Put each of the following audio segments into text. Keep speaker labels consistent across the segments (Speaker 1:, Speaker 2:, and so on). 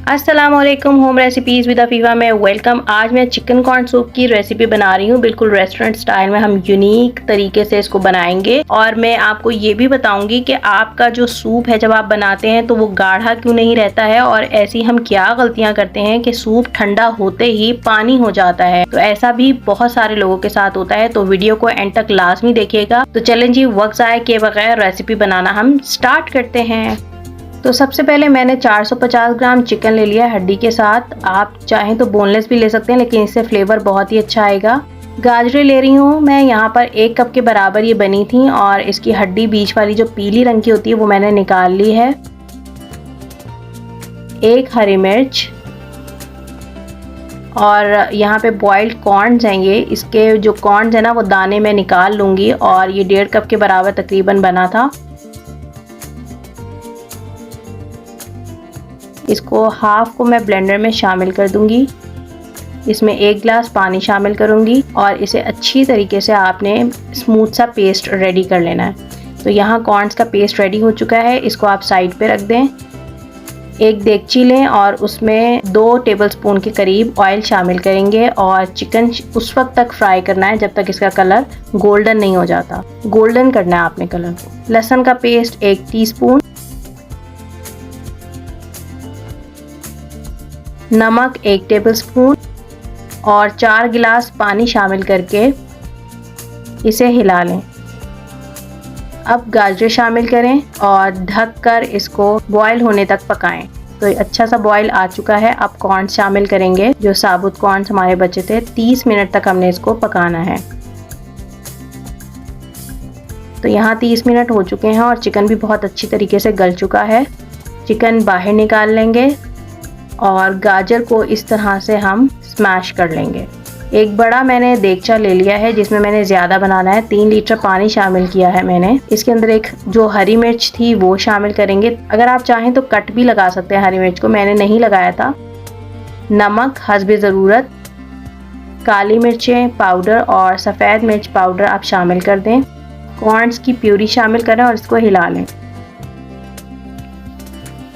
Speaker 1: अस्सलामुअलैकुम, home recipes with Afifa में welcome. आज मैं चिकन कॉर्न सूप की रेसिपी बना रही हूँ। बिल्कुल रेस्टोरेंट स्टाइल में हम यूनिक तरीके से इसको बनाएंगे और मैं आपको ये भी बताऊंगी कि आपका जो सूप है जब आप बनाते हैं तो वो गाढ़ा क्यों नहीं रहता है और ऐसी हम क्या गलतियाँ करते हैं कि सूप ठंडा होते ही पानी हो जाता है। तो ऐसा भी बहुत सारे लोगों के साथ होता है, तो वीडियो को एंड तक लाजमी देखिएगा। तो चलें जी, वक्त ज़ाया किए बगैर रेसिपी बनाना हम स्टार्ट करते हैं। तो सबसे पहले मैंने 450 ग्राम चिकन ले लिया हड्डी के साथ। आप चाहें तो बोनलेस भी ले सकते हैं, लेकिन इससे फ्लेवर बहुत ही अच्छा आएगा। गाजरें ले रही हूँ मैं यहाँ पर 1 कप के बराबर ये बनी थी और इसकी हड्डी बीच वाली जो पीली रंग की होती है वो मैंने निकाल ली है। 1 हरी मिर्च और यहाँ पे बॉइल्ड कॉर्न्स हैं। इसके जो कॉर्न्स है ना वो दाने मैं निकाल लूँगी और ये 1.5 कप के बराबर तकरीबन बना था। इसको हाफ को मैं ब्लेंडर में शामिल कर दूंगी। इसमें 1 गिलास पानी शामिल करूंगी और इसे अच्छी तरीके से आपने स्मूथ सा पेस्ट रेडी कर लेना है। तो यहाँ कॉर्न्स का पेस्ट रेडी हो चुका है, इसको आप साइड पे रख दें। एक देगची लें और उसमें 2 टेबलस्पून के करीब ऑयल शामिल करेंगे और चिकन उस वक्त तक फ्राई करना है जब तक इसका कलर गोल्डन नहीं हो जाता। गोल्डन करना है आपने कलर को। लहसुन का पेस्ट 1 टीस्पून, नमक 1 टेबलस्पून और 4 गिलास पानी शामिल करके इसे हिला लें। अब गाजर शामिल करें और ढककर इसको बॉईल होने तक पकाएं। तो अच्छा सा बॉईल आ चुका है। अब कॉर्न शामिल करेंगे, जो साबुत कॉर्न हमारे बचे थे। 30 मिनट तक हमने इसको पकाना है। तो यहाँ 30 मिनट हो चुके हैं और चिकन भी बहुत अच्छी तरीके से गल चुका है। चिकन बाहर निकाल लेंगे और गाजर को इस तरह से हम स्मैश कर लेंगे। एक बड़ा मैंने देगचा ले लिया है जिसमें मैंने ज़्यादा बनाना है। 3 लीटर पानी शामिल किया है मैंने। इसके अंदर एक जो हरी मिर्च थी वो शामिल करेंगे। अगर आप चाहें तो कट भी लगा सकते हैं हरी मिर्च को, मैंने नहीं लगाया था। नमक हस्बे ज़रूरत, काली मिर्चें पाउडर और सफ़ेद मिर्च पाउडर आप शामिल कर दें। कॉर्न्स की प्यूरी शामिल करें और इसको हिला लें।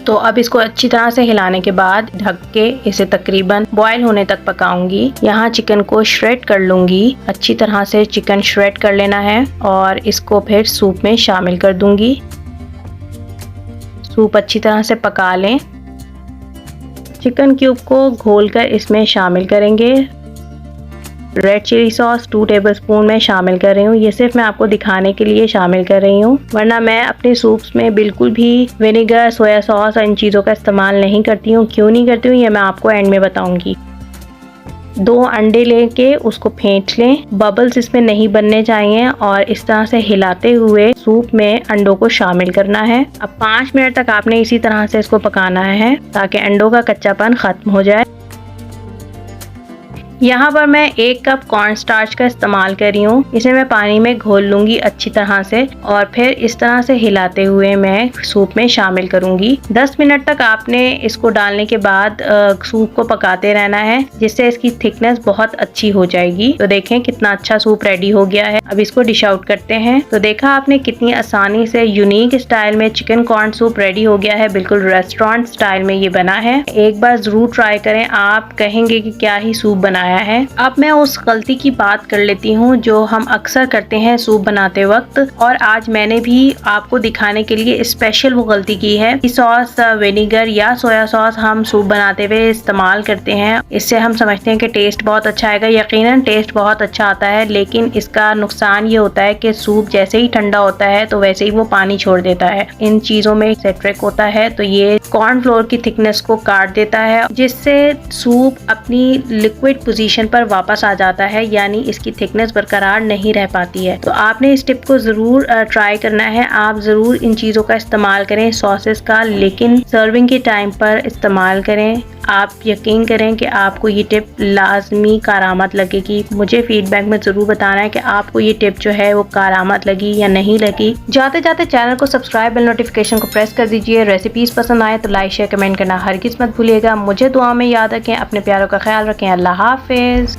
Speaker 1: तो अब इसको अच्छी तरह से हिलाने के बाद ढक के इसे तकरीबन बॉईल होने तक पकाऊंगी। यहाँ चिकन को श्रेड कर लूँगी। अच्छी तरह से चिकन श्रेड कर लेना है और इसको फिर सूप में शामिल कर दूँगी। सूप अच्छी तरह से पका लें। चिकन क्यूब को घोलकर इसमें शामिल करेंगे। रेड चिली सॉस 2 टेबलस्पून में शामिल कर रही हूँ। ये सिर्फ मैं आपको दिखाने के लिए शामिल कर रही हूँ, वरना मैं अपने सूप्स में बिल्कुल भी विनेगर, सोया सॉस और इन चीज़ों का इस्तेमाल नहीं करती हूँ। क्यों नहीं करती हूँ ये मैं आपको एंड में बताऊँगी। 2 अंडे लेके उसको फेंट लें। बबल्स इसमें नहीं बनने चाहिए और इस तरह से हिलाते हुए सूप में अंडों को शामिल करना है। अब 5 मिनट तक आपने इसी तरह से इसको पकाना है ताकि अंडों का कच्चापन ख़त्म हो जाए। यहाँ पर मैं 1 कप कॉर्न स्टार्च का इस्तेमाल कर रही हूँ। इसे मैं पानी में घोल लूँगी अच्छी तरह से और फिर इस तरह से हिलाते हुए मैं सूप में शामिल करूँगी। 10 मिनट तक आपने इसको डालने के बाद सूप को पकाते रहना है, जिससे इसकी थिकनेस बहुत अच्छी हो जाएगी। तो देखें कितना अच्छा सूप रेडी हो गया है। अब इसको डिश आउट करते हैं। तो देखा आपने कितनी आसानी से यूनिक स्टाइल में चिकन कॉर्न सूप रेडी हो गया है। बिल्कुल रेस्टोरेंट स्टाइल में ये बना है। एक बार ज़रूर ट्राई करें, आप कहेंगे कि क्या ही सूप बनाया है। अब मैं उस गलती की बात कर लेती हूँ जो हम अक्सर करते हैं सूप बनाते वक्त, और आज मैंने भी आपको दिखाने के लिए स्पेशल वो गलती की है। सॉस, विनेगर या सोया सॉस हम सूप बनाते हुए इस्तेमाल करते हैं। इससे हम समझते हैं कि टेस्ट बहुत अच्छा आएगा। यकीनन टेस्ट बहुत अच्छा आता है, लेकिन इसका नुकसान ये होता है कि सूप जैसे ही ठंडा होता है तो वैसे ही वो पानी छोड़ देता है। इन चीज़ों में सेट्रिक होता है, तो ये कॉर्नफ्लोर की थिकनेस को काट देता है, जिससे सूप अपनी लिक्विड पोजीशन पर वापस आ जाता है, यानी इसकी थिकनेस बरकरार नहीं रह पाती है। तो आपने इस टिप को ज़रूर ट्राई करना है। आप ज़रूर इन चीज़ों का इस्तेमाल करें, सॉसेस का, लेकिन सर्विंग के टाइम पर इस्तेमाल करें। आप यकीन करें कि आपको ये टिप लाजमी कारामत लगेगी। मुझे फीडबैक में ज़रूर बताना है कि आपको ये टिप जो है वो कारामत लगी या नहीं लगी। जाते जाते चैनल को सब्सक्राइब और नोटिफिकेशन को प्रेस कर दीजिए। रेसिपीज़ पसंद आए तो लाइक शेयर कमेंट करना हरगिज़ मत भूलिएगा। मुझे दुआ में याद रखें। अपने प्यारों का ख्याल रखें। अल्लाह हाफिज़।